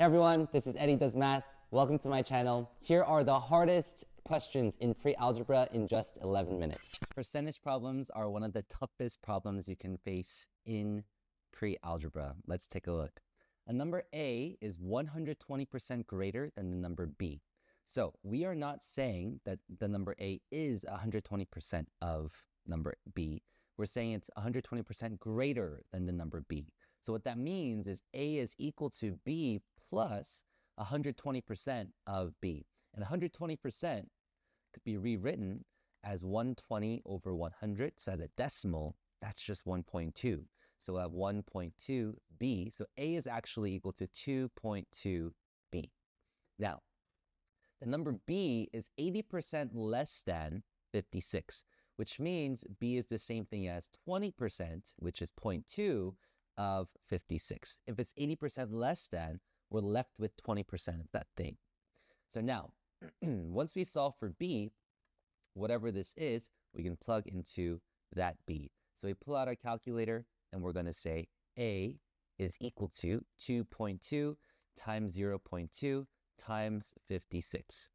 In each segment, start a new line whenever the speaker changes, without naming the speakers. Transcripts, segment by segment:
Hey everyone, this is Eddie Does Math. Welcome to my channel. Here are the hardest questions in pre-algebra in just 11 minutes. Percentage problems are one of the toughest problems you can face in pre-algebra. Let's take a look. A number A is 120% greater than the number B. So we are not saying that the number A is 120% of number B. We're saying it's 120% greater than the number B. So what that means is A is equal to B plus 120% of B. And 120% could be rewritten as 120 over 100. So as a decimal, that's just 1.2. So we'll have 1.2 B. So A is actually equal to 2.2 B. Now, the number B is 80% less than 56, which means B is the same thing as 20%, which is 0.2 of 56. If it's 80% less than, we're left with 20% of that thing. So now, once we solve for B, whatever this is, we can plug into that B. So we pull out our calculator and we're going to say A is equal to 2.2 times 0.2 times 56.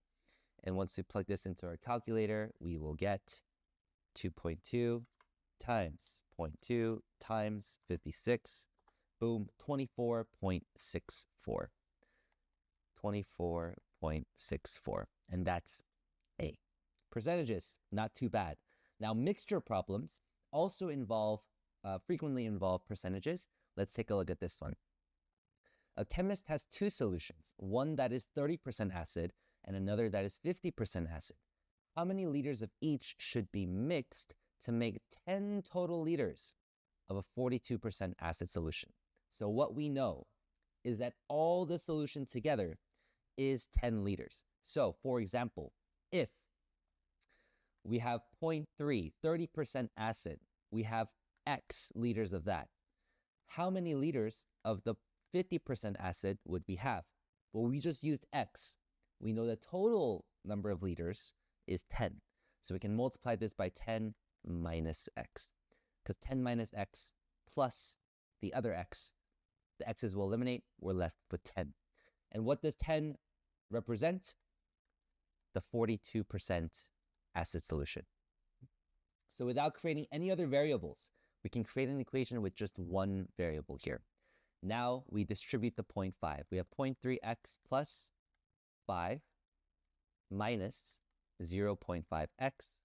And once we plug this into our calculator, we will get 2.2 times 0.2 times 56. Boom, 24.64. 24.64. And that's A. Percentages, not too bad. Now, mixture problems also frequently involve percentages. Let's take a look at this one. A chemist has two solutions, one that is 30% acid and another that is 50% acid. How many liters of each should be mixed to make 10 total liters of a 42% acid solution? So what we know is that all the solution together is 10 liters. So for example, if we have 0.3, 30% acid, we have X liters of that. How many liters of the 50% acid would we have? Well, we just used X. We know the total number of liters is 10. So we can multiply this by 10 minus X. Because 10 minus X plus the other X, the X's will eliminate, we're left with 10. And what does 10 represent? The 42% acid solution. So without creating any other variables, we can create an equation with just one variable here. Now we distribute the 0.5. We have 0.3x plus 5 minus 0.5x,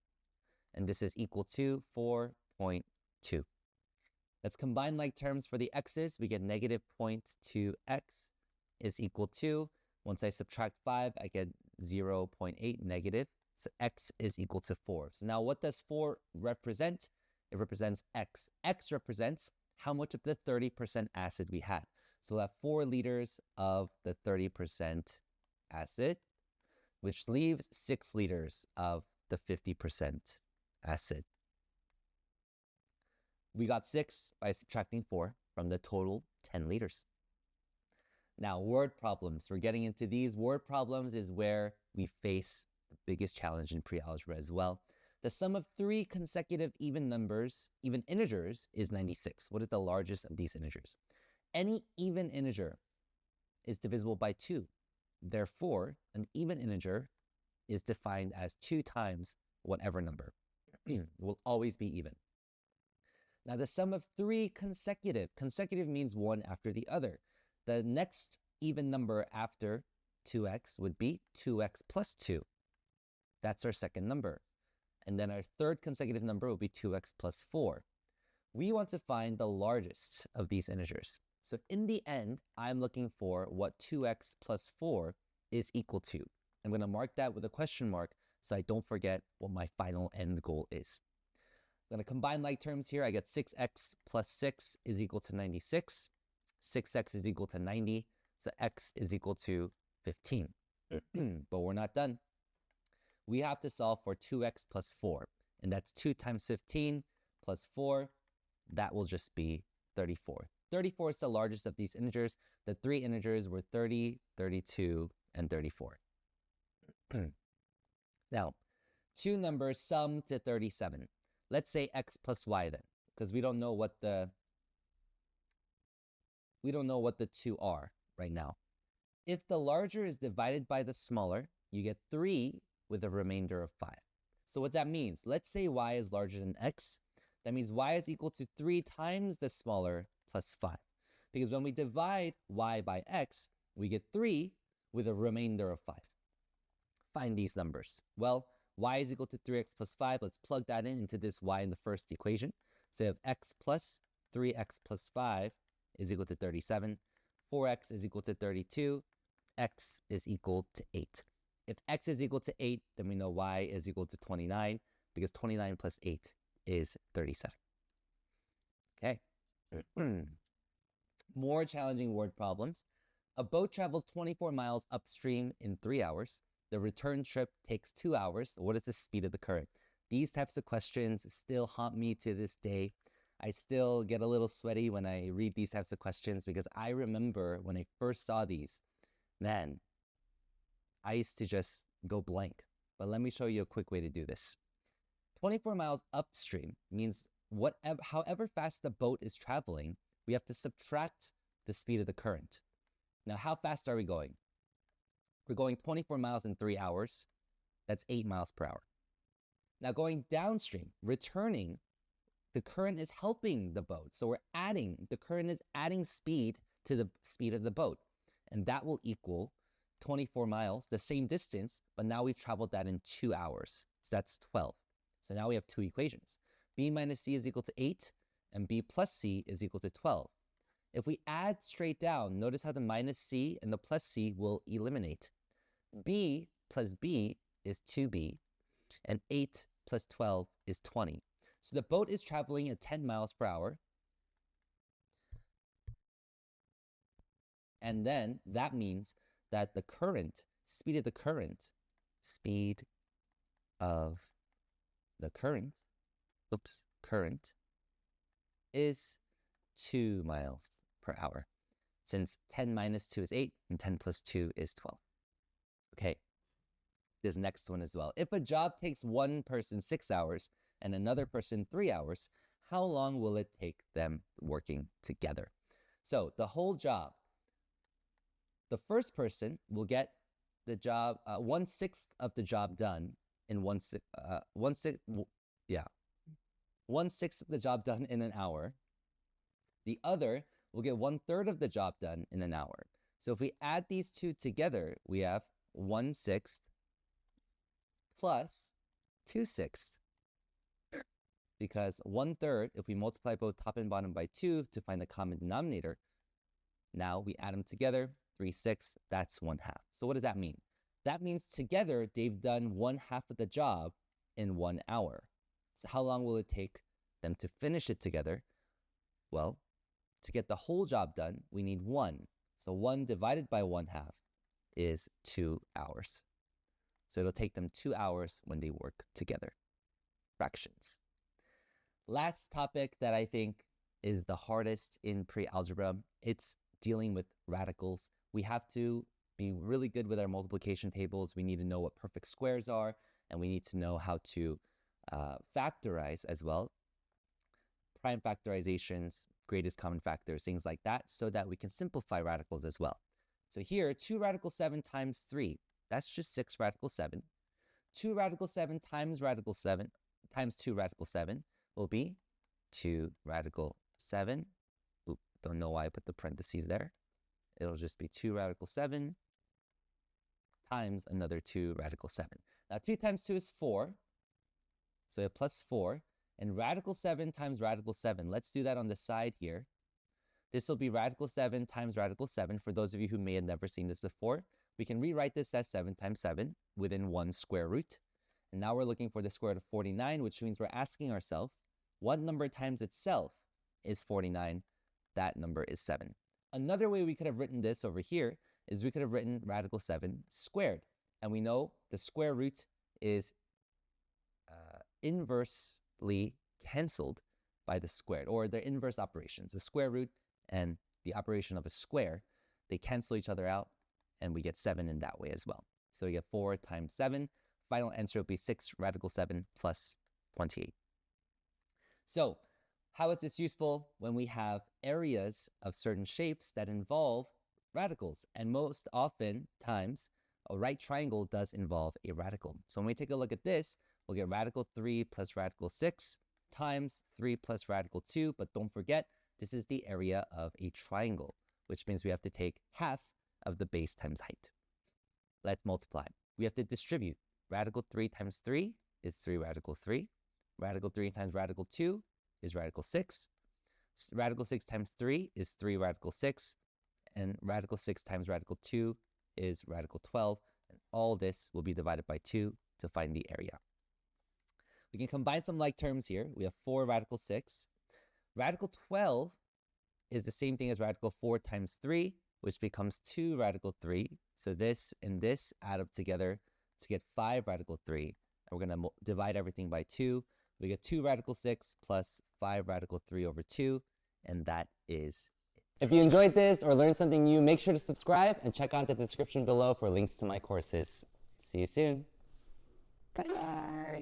and this is equal to 4.2. Let's combine like terms for the x's. We get negative 0.2x is equal to, once I subtract 5, I get 0.8 negative. So x is equal to 4. So now what does 4 represent? It represents x. X represents how much of the 30% acid we had. So we'll have 4 liters of the 30% acid, which leaves 6 liters of the 50% acid. We got 6 by subtracting 4 from the total 10 liters. Now, word problems. We're getting into these. Word problems is where we face the biggest challenge in pre-algebra as well. The sum of 3 consecutive even integers, is 96. What is the largest of these integers? Any even integer is divisible by 2. Therefore, an even integer is defined as 2 times whatever number. Will always be even. Now, the sum of 3 consecutive means one after the other. The next even number after 2x would be 2x plus 2. That's our second number. And then our third consecutive number will be 2x plus 4. We want to find the largest of these integers. So in the end, I'm looking for what 2x plus 4 is equal to. I'm going to mark that with a question mark so I don't forget what my final end goal is. I'm going to combine like terms here. I get 6x plus 6 is equal to 96. 6x is equal to 90. So x is equal to 15. But we're not done. We have to solve for 2x plus 4. And that's 2 times 15 plus 4. That will just be 34. 34 is the largest of these integers. The 3 integers were 30, 32, and 34. Now, 2 numbers sum to 37. Let's say x plus y then, because we don't know what the 2 are right now. If the larger is divided by the smaller, you get 3 with a remainder of 5. So what that means, let's say y is larger than x. That means y is equal to 3 times the smaller plus 5. Because when we divide y by x, we get 3 with a remainder of 5. Find these numbers. Well, y is equal to 3x plus 5. Let's plug that in into this y in the first equation. So you have x plus 3x plus 5 is equal to 37. 4x is equal to 32. X is equal to 8. If x is equal to 8, then we know y is equal to 29, because 29 plus 8 is 37. Okay. More challenging word problems. A boat travels 24 miles upstream in 3 hours. The return trip takes 2 hours. What is the speed of the current? These types of questions still haunt me to this day. I still get a little sweaty when I read these types of questions, because I remember when I first saw these, man, I used to just go blank. But let me show you a quick way to do this. 24 miles upstream means however fast the boat is traveling, we have to subtract the speed of the current. Now, how fast are we going? We're going 24 miles in 3 hours. That's 8 miles per hour. Now, going downstream, returning, the current is helping the boat. So the current is adding speed to the speed of the boat. And that will equal 24 miles, the same distance, but now we've traveled that in 2 hours. So that's 12. So now we have two equations. B minus C is equal to 8, and B plus C is equal to 12. If we add straight down, notice how the minus C and the plus C will eliminate. B plus B is 2B, and 8 plus 12 is 20. So the boat is traveling at 10 miles per hour. And then that means that the speed of the current is 2 miles per hour, since 10 minus 2 is 8 and 10 plus 2 is 12. Okay, this next one as well. If a job takes one person 6 hours and another person 3 hours, how long will it take them working together? So the whole job, the first person will get the job, 1/6 of the job done in 1/6 of the job done in an hour. The other will get 1/3 of the job done in an hour. So if we add these two together, we have 1/6 plus 2/6. Because 1/3, if we multiply both top and bottom by 2 to find the common denominator, now we add them together, 3/6, that's 1/2. So what does that mean? That means together they've done 1/2 of the job in 1 hour. So how long will it take them to finish it together? Well, to get the whole job done, we need 1. So 1 divided by 1/2 is 2 hours. So it'll take them 2 hours when they work together. Fractions. Last topic that I think is the hardest in pre-algebra, it's dealing with radicals. We have to be really good with our multiplication tables. We need to know what perfect squares are, and we need to know how to factorize as well. Prime factorizations, greatest common factors, things like that, so that we can simplify radicals as well. So here, 2 radical 7 times 3, that's just 6 radical 7. 2 radical 7 times radical 7 times 2 radical 7 will be 2 radical 7. Oop, don't know why I put the parentheses there. It'll just be 2 radical 7 times another 2 radical 7. Now 2 times 2 is 4, so we have plus 4. And radical 7 times radical 7, let's do that on the side here. This will be radical 7 times radical 7. For those of you who may have never seen this before, we can rewrite this as 7 times 7 within 1 square root. And now we're looking for the square root of 49, which means we're asking ourselves, what number times itself is 49? That number is 7. Another way we could have written this over here is we could have written radical 7 squared. And we know the square root is inversely canceled by the squared, or the inverse operations. The square root and the operation of a square, they cancel each other out, and we get 7 in that way as well. So we get 4 times 7. Final answer will be 6 radical 7 plus 28. So how is this useful? When we have areas of certain shapes that involve radicals. And most often times, a right triangle does involve a radical. So when we take a look at this, we'll get radical 3 plus radical 6 times 3 plus radical 2. But don't forget, this is the area of a triangle, which means we have to take half of the base times height. Let's multiply. We have to distribute. Radical 3 times 3 is 3 radical 3. Radical 3 times radical 2 is radical 6. Radical 6 times 3 is 3 radical 6. And radical 6 times radical 2 is radical 12. And all this will be divided by 2 to find the area. We can combine some like terms here. We have 4 radical 6. Radical 12 is the same thing as radical 4 times 3, which becomes 2 radical 3. So this and this add up together to get 5 radical 3. And we're going to divide everything by 2. We get 2 radical 6 plus 5 radical 3 over 2. And that is it. If you enjoyed this or learned something new, make sure to subscribe and check out the description below for links to my courses. See you soon. Bye-bye.